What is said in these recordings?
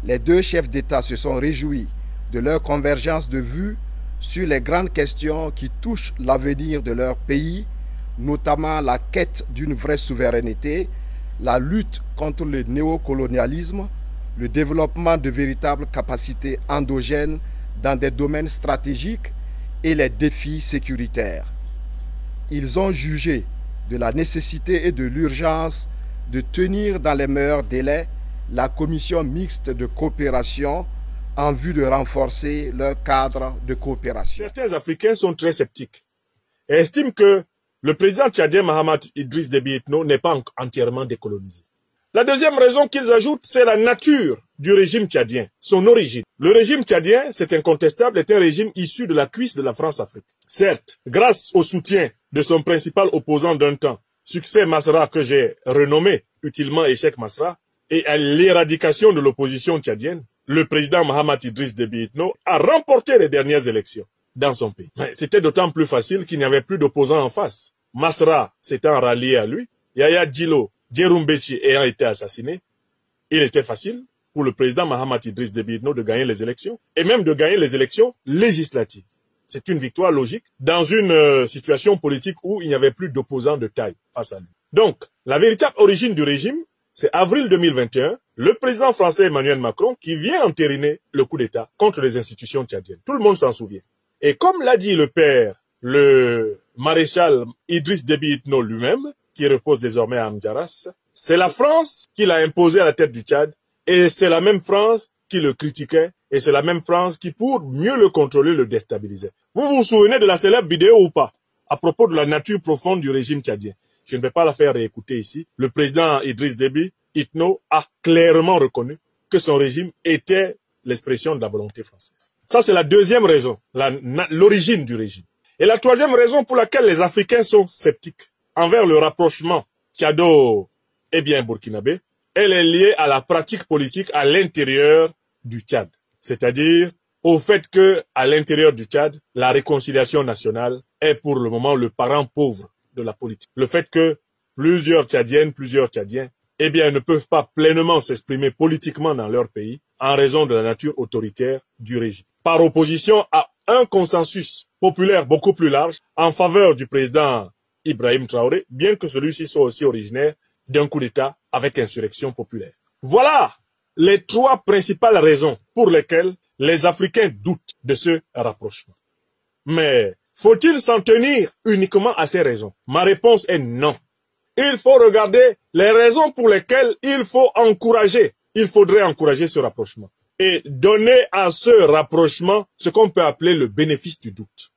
Les deux chefs d'État se sont réjouis de leur convergence de vues sur les grandes questions qui touchent l'avenir de leur pays, notamment la quête d'une vraie souveraineté, la lutte contre le néocolonialisme, le développement de véritables capacités endogènes dans des domaines stratégiques et les défis sécuritaires. Ils ont jugé de la nécessité et de l'urgence de tenir dans les meilleurs délais la commission mixte de coopération en vue de renforcer leur cadre de coopération. Certains Africains sont très sceptiques et estiment que le président tchadien Mahamat Idriss Déby Itno n'est pas entièrement décolonisé. La deuxième raison qu'ils ajoutent, c'est la nature du régime tchadien, son origine. Le régime tchadien, c'est incontestable, est un régime issu de la cuisse de la France-Afrique. Certes, grâce au soutien de son principal opposant d'un temps, Succès Masra que j'ai renommé utilement Échec Masra, et à l'éradication de l'opposition tchadienne, le président Mahamat Idriss Déby Itno a remporté les dernières élections dans son pays. C'était d'autant plus facile qu'il n'y avait plus d'opposants en face. Masra s'étant rallié à lui, Yaya Djilo Djerumbechi ayant été assassiné, il était facile pour le président Mahamat Idriss Déby Itno de gagner les élections, et même de gagner les élections législatives. C'est une victoire logique dans une situation politique où il n'y avait plus d'opposants de taille face à lui. Donc, la véritable origine du régime, c'est avril 2021, le président français Emmanuel Macron qui vient entériner le coup d'État contre les institutions tchadiennes. Tout le monde s'en souvient. Et comme l'a dit le père, le maréchal Idriss Déby Itno lui-même, qui repose désormais à Amdjaras, c'est la France qui l'a imposé à la tête du Tchad, et c'est la même France qui le critiquait, et c'est la même France qui, pour mieux le contrôler, le déstabilisait. Vous vous souvenez de la célèbre vidéo ou pas, à propos de la nature profonde du régime tchadien? Je ne vais pas la faire réécouter ici. Le président Idriss Déby Itno a clairement reconnu que son régime était l'expression de la volonté française. Ça, c'est la deuxième raison, l'origine du régime. Et la troisième raison pour laquelle les Africains sont sceptiques envers le rapprochement tchado et bien burkinabé, elle est liée à la pratique politique à l'intérieur du Tchad. C'est-à-dire au fait que, à l'intérieur du Tchad, la réconciliation nationale est pour le moment le parent pauvre de la politique. Le fait que plusieurs Tchadiennes, plusieurs Tchadiens, eh bien, ne peuvent pas pleinement s'exprimer politiquement dans leur pays en raison de la nature autoritaire du régime. Par opposition à un consensus populaire beaucoup plus large en faveur du président Ibrahim Traoré, bien que celui-ci soit aussi originaire d'un coup d'État avec insurrection populaire. Voilà les trois principales raisons pour lesquelles les Africains doutent de ce rapprochement. Mais faut-il s'en tenir uniquement à ces raisons? Ma réponse est non. Il faut regarder les raisons pour lesquelles il faudrait encourager ce rapprochement et donner à ce rapprochement ce qu'on peut appeler le bénéfice du doute.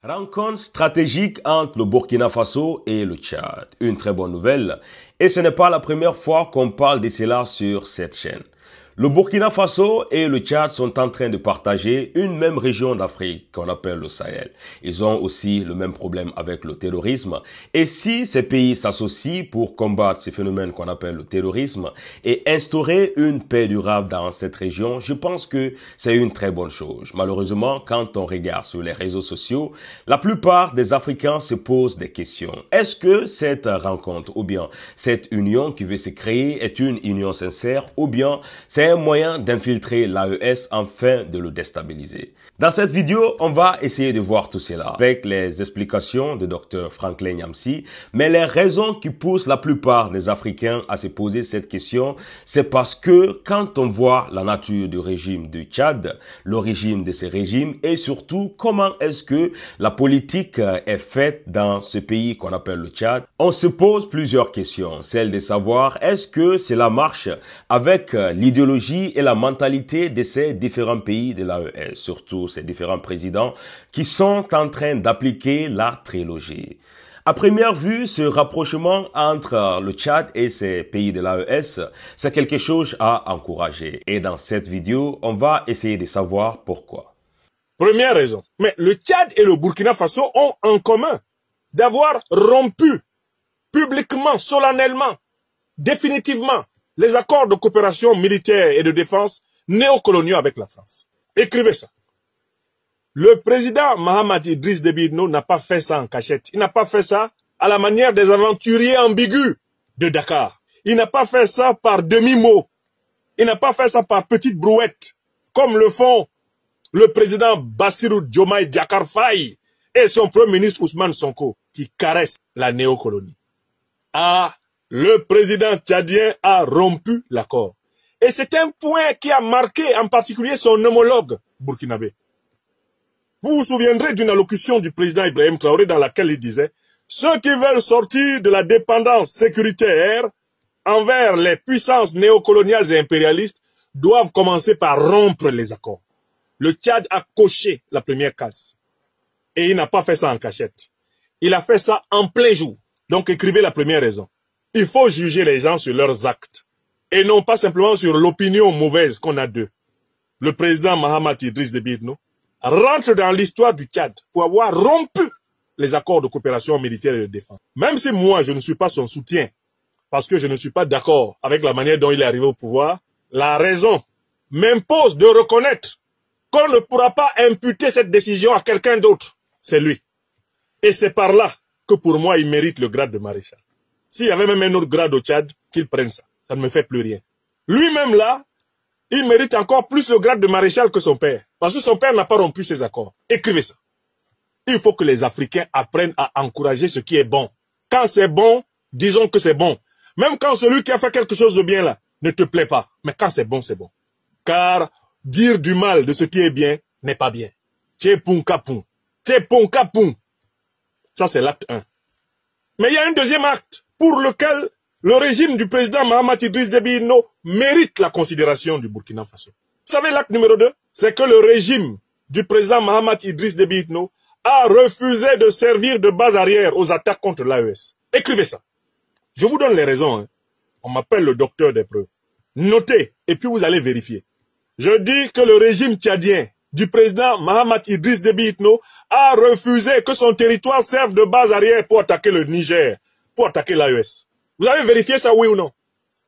Rencontre stratégique entre le Burkina Faso et le Tchad. Une très bonne nouvelle. Et ce n'est pas la première fois qu'on parle de cela sur cette chaîne. Le Burkina Faso et le Tchad sont en train de partager une même région d'Afrique qu'on appelle le Sahel. Ils ont aussi le même problème avec le terrorisme. Et si ces pays s'associent pour combattre ces phénomènes qu'on appelle le terrorisme et instaurer une paix durable dans cette région, je pense que c'est une très bonne chose. Malheureusement, quand on regarde sur les réseaux sociaux, la plupart des Africains se posent des questions. Est-ce que cette rencontre ou bien cette union qui veut se créer est une union sincère ou bien c'est un moyen d'infiltrer l'AES afin de le déstabiliser? Dans cette vidéo, on va essayer de voir tout cela avec les explications de Dr Franklin Nyamsi, mais les raisons qui poussent la plupart des Africains à se poser cette question, c'est parce que quand on voit la nature du régime du Tchad, l'origine de ce régime et surtout comment est-ce que la politique est faite dans ce pays qu'on appelle le Tchad, on se pose plusieurs questions. Celle de savoir est-ce que cela marche avec l'idéologie et la mentalité de ces différents pays de l'AES, surtout ces différents présidents qui sont en train d'appliquer la trilogie. À première vue, ce rapprochement entre le Tchad et ses pays de l'AES, c'est quelque chose à encourager. Et dans cette vidéo, on va essayer de savoir pourquoi. Première raison. Mais le Tchad et le Burkina Faso ont en commun d'avoir rompu publiquement, solennellement, définitivement, les accords de coopération militaire et de défense néocoloniaux avec la France. Écrivez ça. Le président Mahamat Idriss Déby Itno n'a pas fait ça en cachette. Il n'a pas fait ça à la manière des aventuriers ambigus de Dakar. Il n'a pas fait ça par demi-mot. Il n'a pas fait ça par petite brouette, comme le font le président Bassirou Diomaye Diakhar Faye et son premier ministre Ousmane Sonko, qui caressent la néocolonie. Ah, le président tchadien a rompu l'accord. Et c'est un point qui a marqué en particulier son homologue burkinabé. Vous vous souviendrez d'une allocution du président Ibrahim Traoré dans laquelle il disait « Ceux qui veulent sortir de la dépendance sécuritaire envers les puissances néocoloniales et impérialistes doivent commencer par rompre les accords. » Le Tchad a coché la première case. Et il n'a pas fait ça en cachette. Il a fait ça en plein jour. Donc écrivez la première raison. Il faut juger les gens sur leurs actes et non pas simplement sur l'opinion mauvaise qu'on a d'eux. Le président Mahamat Idriss Déby Itno rentre dans l'histoire du Tchad pour avoir rompu les accords de coopération militaire et de défense. Même si moi, je ne suis pas son soutien, parce que je ne suis pas d'accord avec la manière dont il est arrivé au pouvoir, la raison m'impose de reconnaître qu'on ne pourra pas imputer cette décision à quelqu'un d'autre. C'est lui. Et c'est par là que pour moi, il mérite le grade de maréchal. S'il y avait même un autre grade au Tchad, qu'il prenne ça. Ça ne me fait plus rien. Lui-même là, il mérite encore plus le grade de maréchal que son père. Parce que son père n'a pas rompu ses accords. Écrivez ça. Il faut que les Africains apprennent à encourager ce qui est bon. Quand c'est bon, disons que c'est bon. Même quand celui qui a fait quelque chose de bien là ne te plaît pas. Mais quand c'est bon, c'est bon. Car dire du mal de ce qui est bien n'est pas bien. Tchepun kapun. Tchepun kapun. Ça, c'est l'acte 1. Mais il y a un deuxième acte pour lequel le régime du président Mahamat Idriss Déby Itno mérite la considération du Burkina Faso. Vous savez, l'acte numéro 2, c'est que le régime du président Mahamat Idriss Déby Itno a refusé de servir de base arrière aux attaques contre l'AES. Écrivez ça. Je vous donne les raisons. Hein. On m'appelle le docteur des preuves. Notez, et puis vous allez vérifier. Je dis que le régime tchadien du président Mahamat Idriss Déby Itno a refusé que son territoire serve de base arrière pour attaquer le Niger, pour attaquer l'AES. Vous avez vérifié ça, oui ou non?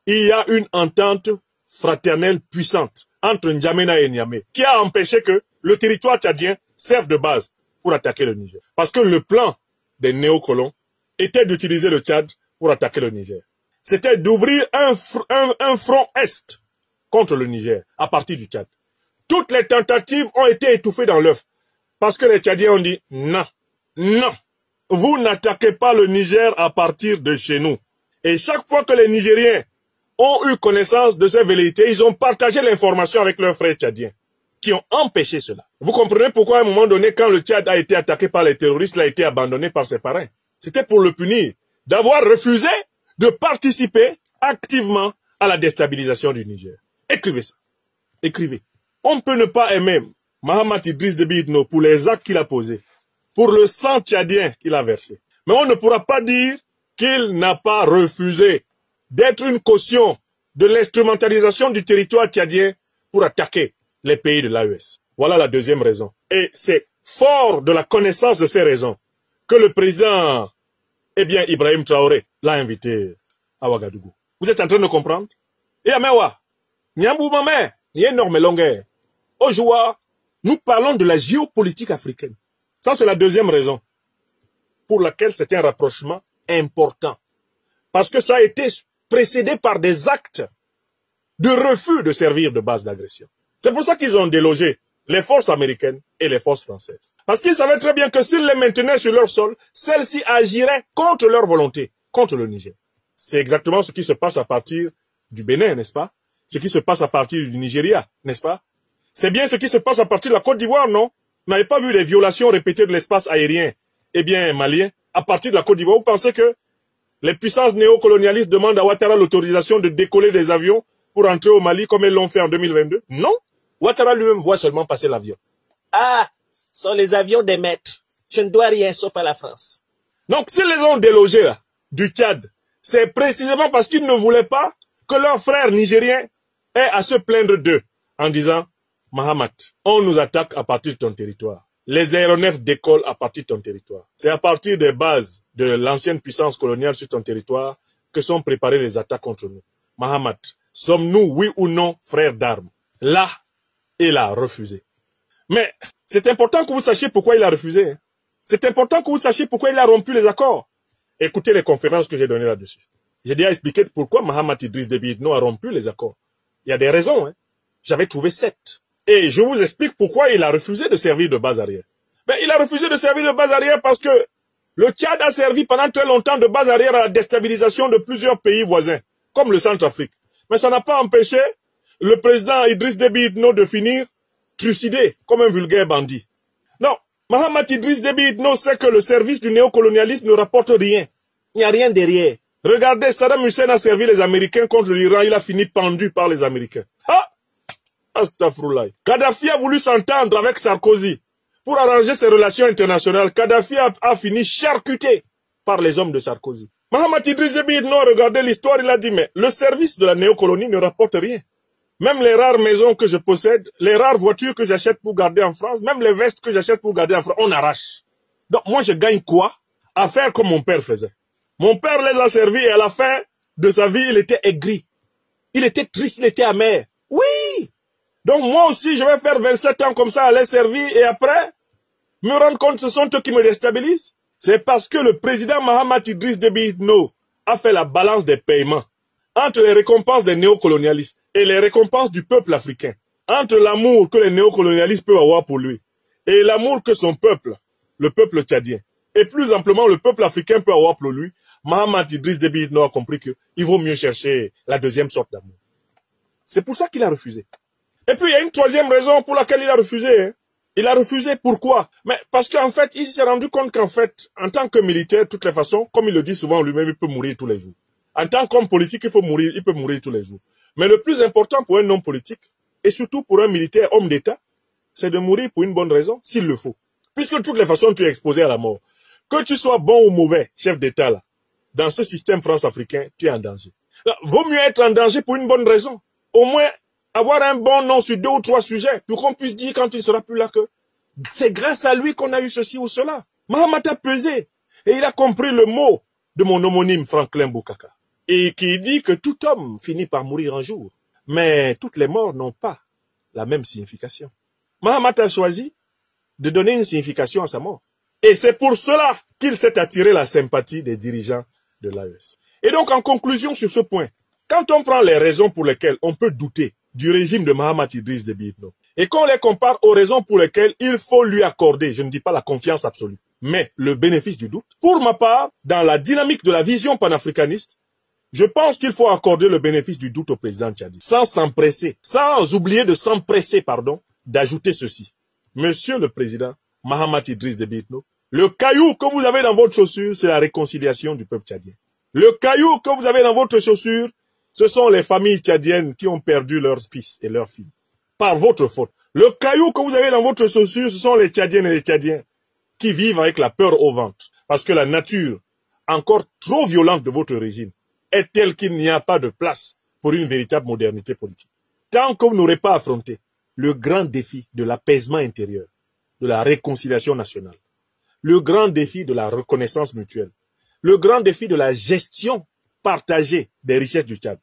Il y a une entente fraternelle puissante entre N'Djamena et Niamey qui a empêché que le territoire tchadien serve de base pour attaquer le Niger. Parce que le plan des néocolons était d'utiliser le Tchad pour attaquer le Niger. C'était d'ouvrir un front est contre le Niger à partir du Tchad. Toutes les tentatives ont été étouffées dans l'œuf parce que les Tchadiens ont dit non, non, vous n'attaquez pas le Niger à partir de chez nous. Et chaque fois que les Nigériens ont eu connaissance de ces velléités, ils ont partagé l'information avec leurs frères tchadiens, qui ont empêché cela. Vous comprenez pourquoi à un moment donné, quand le Tchad a été attaqué par les terroristes, il a été abandonné par ses parrains. C'était pour le punir, d'avoir refusé de participer activement à la déstabilisation du Niger. Écrivez ça. Écrivez. On peut ne pas aimer Mahamat Idriss Déby Itno pour les actes qu'il a posés, pour le sang tchadien qu'il a versé. Mais on ne pourra pas dire qu'il n'a pas refusé d'être une caution de l'instrumentalisation du territoire tchadien pour attaquer les pays de l'AES. Voilà la deuxième raison. Et c'est fort de la connaissance de ces raisons que le président, Ibrahim Traoré, l'a invité à Ouagadougou. Vous êtes en train de comprendre? Et à Mewa, Nyambou Mamé, il y a une énorme longueur. Aujourd'hui, nous parlons de la géopolitique africaine. Ça, c'est la deuxième raison pour laquelle c'est un rapprochement important. Parce que ça a été précédé par des actes de refus de servir de base d'agression. C'est pour ça qu'ils ont délogé les forces américaines et les forces françaises. Parce qu'ils savaient très bien que s'ils les maintenaient sur leur sol, celles-ci agiraient contre leur volonté, contre le Niger. C'est exactement ce qui se passe à partir du Bénin, n'est-ce pas? Ce qui se passe à partir du Nigeria, n'est-ce pas? C'est bien ce qui se passe à partir de la Côte d'Ivoire, non? Vous n'avez pas vu les violations répétées de l'espace aérien, malien, à partir de la Côte d'Ivoire? Vous pensez que les puissances néocolonialistes demandent à Ouattara l'autorisation de décoller des avions pour entrer au Mali comme elles l'ont fait en 2022? Non. Ouattara lui-même voit seulement passer l'avion. Ah, ce sont les avions des maîtres. Je ne dois rien sauf à la France. Donc, s'ils les ont délogés là, du Tchad, c'est précisément parce qu'ils ne voulaient pas que leurs frères nigériens aient à se plaindre d'eux en disant « Mahamat, on nous attaque à partir de ton territoire. Les aéronefs décollent à partir de ton territoire. C'est à partir des bases de l'ancienne puissance coloniale sur ton territoire que sont préparées les attaques contre nous. Mahamat, sommes-nous, oui ou non, frères d'armes ?» Là, il a refusé. Mais c'est important que vous sachiez pourquoi il a refusé. C'est important que vous sachiez pourquoi il a rompu les accords. Écoutez les conférences que j'ai données là-dessus. J'ai déjà expliqué pourquoi Mahamat Idriss Déby Itno a rompu les accords. Il y a des raisons. J'avais trouvé 7. Et je vous explique pourquoi il a refusé de servir de base arrière. Ben, il a refusé de servir de base arrière parce que le Tchad a servi pendant très longtemps de base arrière à la déstabilisation de plusieurs pays voisins, comme le Centrafrique. Mais ça n'a pas empêché le président Idriss Déby Itno de finir trucidé comme un vulgaire bandit. Non, Mahamat Idriss Déby Itno sait que le service du néocolonialisme ne rapporte rien. Il n'y a rien derrière. Regardez, Saddam Hussein a servi les Américains contre l'Iran, il a fini pendu par les Américains. Ah! Astaghfirullah. Kadhafi a voulu s'entendre avec Sarkozy pour arranger ses relations internationales. Kadhafi a fini charcuté par les hommes de Sarkozy. Mahamat Idriss Déby Itno a regardé l'histoire, il a dit, mais le service de la néocolonie ne rapporte rien. Même les rares maisons que je possède, les rares voitures que j'achète pour garder en France, même les vestes que j'achète pour garder en France, on arrache. Donc moi je gagne quoi? À faire comme mon père faisait. Mon père les a servis et à la fin de sa vie, il était aigri. Il était triste, il était amer. Oui! Donc moi aussi, je vais faire 27 ans comme ça à les servir et après, me rendre compte que ce sont eux qui me déstabilisent. C'est parce que le président Mahamat Idriss Déby Itno a fait la balance des paiements entre les récompenses des néocolonialistes et les récompenses du peuple africain, entre l'amour que les néocolonialistes peuvent avoir pour lui et l'amour que son peuple, le peuple tchadien, et plus amplement le peuple africain peut avoir pour lui. Mahamat Idriss Déby Itno a compris qu'il vaut mieux chercher la deuxième sorte d'amour. C'est pour ça qu'il a refusé. Et puis il y a une troisième raison pour laquelle il a refusé. Il a refusé pourquoi? Mais parce qu'en fait, il s'est rendu compte qu'en fait, en tant que militaire, de toutes les façons, comme il le dit souvent lui-même, il peut mourir tous les jours. En tant qu'homme politique, il peut mourir tous les jours. Mais le plus important pour un homme politique, et surtout pour un militaire, homme d'État, c'est de mourir pour une bonne raison, s'il le faut. Puisque de toutes les façons, tu es exposé à la mort. Que tu sois bon ou mauvais, chef d'État, là, dans ce système france-africain, tu es en danger. Là, vaut mieux être en danger pour une bonne raison. Au moins, avoir un bon nom sur 2 ou 3 sujets, pour qu'on puisse dire quand il ne sera plus là que c'est grâce à lui qu'on a eu ceci ou cela. Mahamat a pesé, et il a compris le mot de mon homonyme Franklin Bukaka, et qui dit que tout homme finit par mourir un jour, mais toutes les morts n'ont pas la même signification. Mahamat a choisi de donner une signification à sa mort. Et c'est pour cela qu'il s'est attiré la sympathie des dirigeants de l'AES. Et donc, en conclusion sur ce point, quand on prend les raisons pour lesquelles on peut douter du régime de Mahamat Idriss Déby Itno, et qu'on les compare aux raisons pour lesquelles il faut lui accorder, je ne dis pas la confiance absolue, mais le bénéfice du doute, pour ma part, dans la dynamique de la vision panafricaniste, je pense qu'il faut accorder le bénéfice du doute au président tchadien, sans oublier de s'empresser, d'ajouter ceci. Monsieur le président Mahamat Idriss Déby Itno, le caillou que vous avez dans votre chaussure, c'est la réconciliation du peuple tchadien. Le caillou que vous avez dans votre chaussure, ce sont les familles tchadiennes qui ont perdu leurs fils et leurs filles, par votre faute. Le caillou que vous avez dans votre chaussure, ce sont les Tchadiennes et les Tchadiens qui vivent avec la peur au ventre, parce que la nature, encore trop violente de votre régime, est telle qu'il n'y a pas de place pour une véritable modernité politique. Tant que vous n'aurez pas affronté le grand défi de l'apaisement intérieur, de la réconciliation nationale, le grand défi de la reconnaissance mutuelle, le grand défi de la gestion partagée des richesses du Tchad,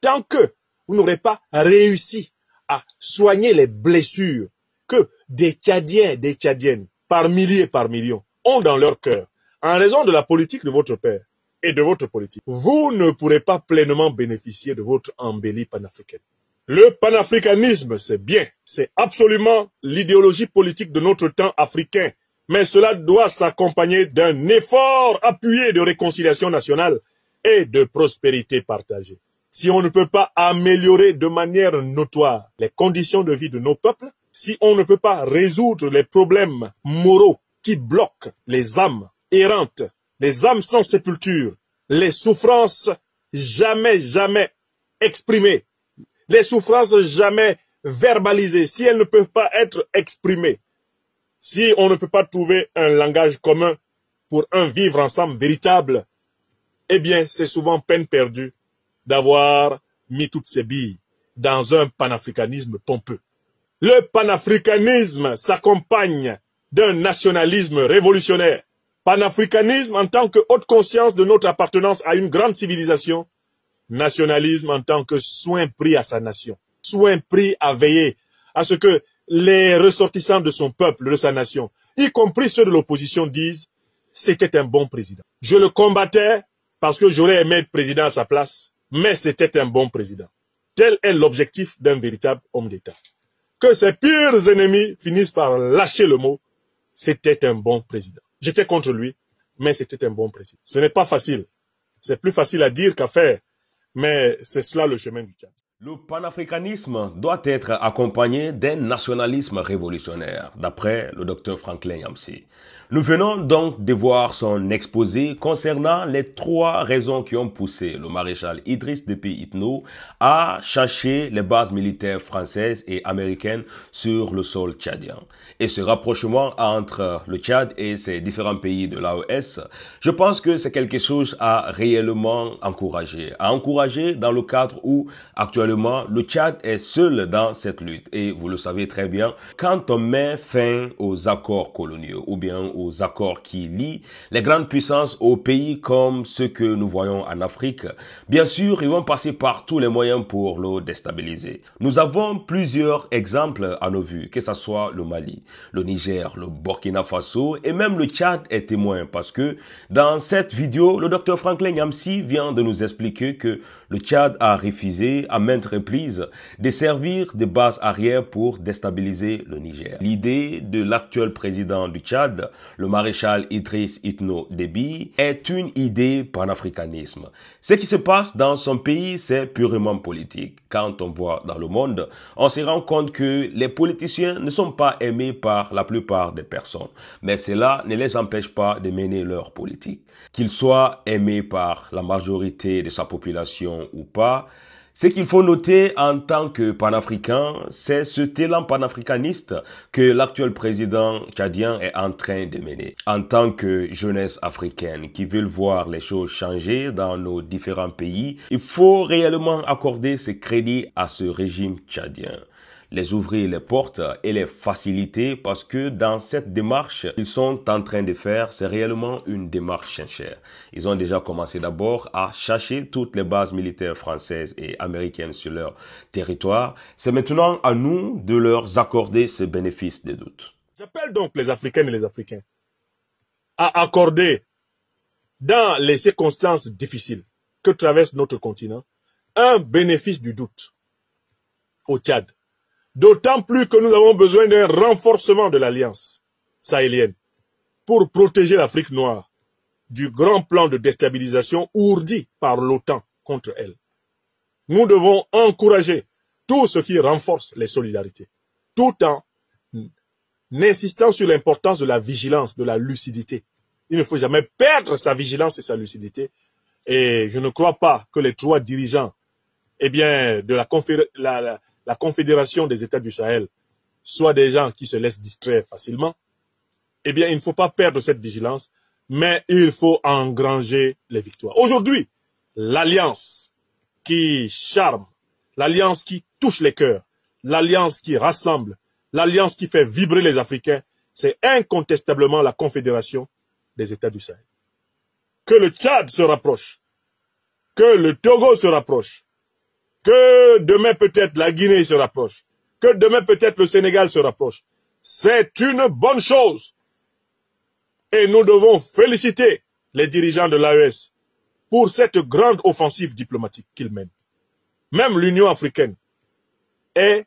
tant que vous n'aurez pas réussi à soigner les blessures que des Tchadiens et des Tchadiennes, par milliers et par millions, ont dans leur cœur, en raison de la politique de votre père et de votre politique, vous ne pourrez pas pleinement bénéficier de votre embellie panafricaine. Le panafricanisme, c'est bien, c'est absolument l'idéologie politique de notre temps africain, mais cela doit s'accompagner d'un effort appuyé de réconciliation nationale et de prospérité partagée. Si on ne peut pas améliorer de manière notoire les conditions de vie de nos peuples, si on ne peut pas résoudre les problèmes moraux qui bloquent les âmes errantes, les âmes sans sépulture, les souffrances jamais exprimées, les souffrances jamais verbalisées, si elles ne peuvent pas être exprimées, si on ne peut pas trouver un langage commun pour un vivre ensemble véritable, eh bien, c'est souvent peine perdue d'avoir mis toutes ces billes dans un panafricanisme pompeux. Le panafricanisme s'accompagne d'un nationalisme révolutionnaire. Panafricanisme en tant que haute conscience de notre appartenance à une grande civilisation. Nationalisme en tant que soin pris à sa nation. Soin pris à veiller à ce que les ressortissants de son peuple, de sa nation, y compris ceux de l'opposition, disent « c'était un bon président ». Je le combattais parce que j'aurais aimé être président à sa place, mais c'était un bon président. Tel est l'objectif d'un véritable homme d'État. Que ses pires ennemis finissent par lâcher le mot « c'était un bon président ». J'étais contre lui, mais c'était un bon président. Ce n'est pas facile. C'est plus facile à dire qu'à faire, mais c'est cela le chemin du Tchad. Le panafricanisme doit être accompagné d'un nationalisme révolutionnaire, d'après le Dr Franklin Yamsi. Nous venons donc de voir son exposé concernant les 3 raisons qui ont poussé le maréchal Idriss Déby Itno à chercher les bases militaires françaises et américaines sur le sol tchadien. Et ce rapprochement entre le Tchad et ses différents pays de l'AES, je pense que c'est quelque chose à réellement encourager. À encourager dans le cadre où actuellement le Tchad est seul dans cette lutte. Et vous le savez très bien, quand on met fin aux accords coloniaux ou bien aux accords qui lient les grandes puissances aux pays comme ceux que nous voyons en Afrique, bien sûr, ils vont passer par tous les moyens pour le déstabiliser. Nous avons plusieurs exemples à nos vues, que ce soit le Mali, le Niger, le Burkina Faso et même le Tchad est témoin parce que dans cette vidéo, le Dr Franklin Yamsi vient de nous expliquer que le Tchad a refusé à maintes reprises de servir de base arrière pour déstabiliser le Niger. L'idée de l'actuel président du Tchad, le maréchal Idriss Itno Déby, est une idée panafricanisme. Ce qui se passe dans son pays, c'est purement politique. Quand on voit dans le monde, on se rend compte que les politiciens ne sont pas aimés par la plupart des personnes. Mais cela ne les empêche pas de mener leur politique. Qu'ils soient aimés par la majorité de sa population ou pas, ce qu'il faut noter en tant que panafricain, c'est ce talent panafricaniste que l'actuel président tchadien est en train de mener. En tant que jeunesse africaine qui veut voir les choses changer dans nos différents pays, il faut réellement accorder ce crédit à ce régime tchadien. Les ouvrir les portes et les faciliter parce que dans cette démarche qu'ils sont en train de faire, c'est réellement une démarche sincère. Ils ont déjà commencé d'abord à chercher toutes les bases militaires françaises et américaines sur leur territoire. C'est maintenant à nous de leur accorder ce bénéfice de doute. J'appelle donc les Africaines et les Africains à accorder, dans les circonstances difficiles que traverse notre continent, un bénéfice du doute au Tchad. D'autant plus que nous avons besoin d'un renforcement de l'alliance sahélienne pour protéger l'Afrique noire du grand plan de déstabilisation ourdi par l'OTAN contre elle. Nous devons encourager tout ce qui renforce les solidarités, tout en insistant sur l'importance de la vigilance, de la lucidité. Il ne faut jamais perdre sa vigilance et sa lucidité. Et je ne crois pas que les 3 dirigeants de la Confédération des États du Sahel soient des gens qui se laissent distraire facilement. Il ne faut pas perdre cette vigilance, mais il faut engranger les victoires. Aujourd'hui, l'alliance qui charme, l'alliance qui touche les cœurs, l'alliance qui rassemble, l'alliance qui fait vibrer les Africains, c'est incontestablement la Confédération des États du Sahel. Que le Tchad se rapproche, que le Togo se rapproche, que demain peut-être la Guinée se rapproche, que demain peut-être le Sénégal se rapproche. C'est une bonne chose. Et nous devons féliciter les dirigeants de l'AES pour cette grande offensive diplomatique qu'ils mènent. Même l'Union africaine est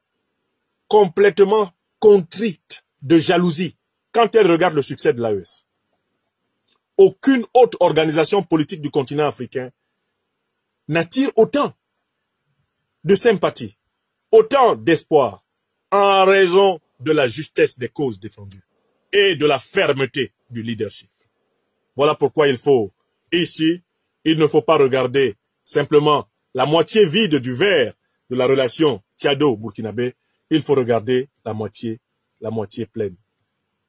complètement contrite de jalousie quand elle regarde le succès de l'AES. Aucune autre organisation politique du continent africain n'attire autant de sympathie, autant d'espoir, en raison de la justesse des causes défendues et de la fermeté du leadership. Voilà pourquoi il ne faut pas regarder simplement la moitié vide du verre de la relation tchado-burkinabé, il faut regarder la moitié pleine.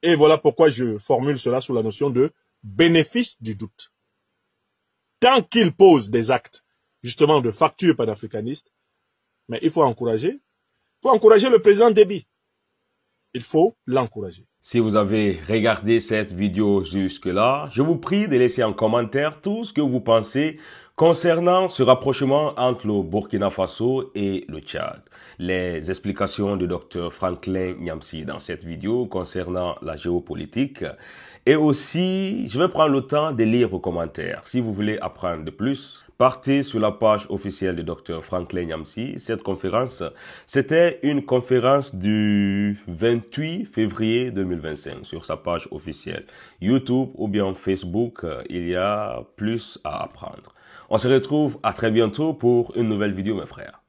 Et voilà pourquoi je formule cela sous la notion de bénéfice du doute. Tant qu'il pose des actes, justement, de facture panafricaniste, mais il faut encourager le président Déby. Il faut l'encourager. Si vous avez regardé cette vidéo jusque-là, je vous prie de laisser en commentaire tout ce que vous pensez concernant ce rapprochement entre le Burkina Faso et le Tchad. Les explications du Dr Franklin Nyamsi dans cette vidéo concernant la géopolitique. Et aussi, je vais prendre le temps de lire vos commentaires. Si vous voulez apprendre de plus, partez sur la page officielle du Dr Franklin Nyamsi. Cette conférence, c'était une conférence du 28 février 2025 sur sa page officielle. YouTube ou bien Facebook, il y a plus à apprendre. On se retrouve à très bientôt pour une nouvelle vidéo, mes frères.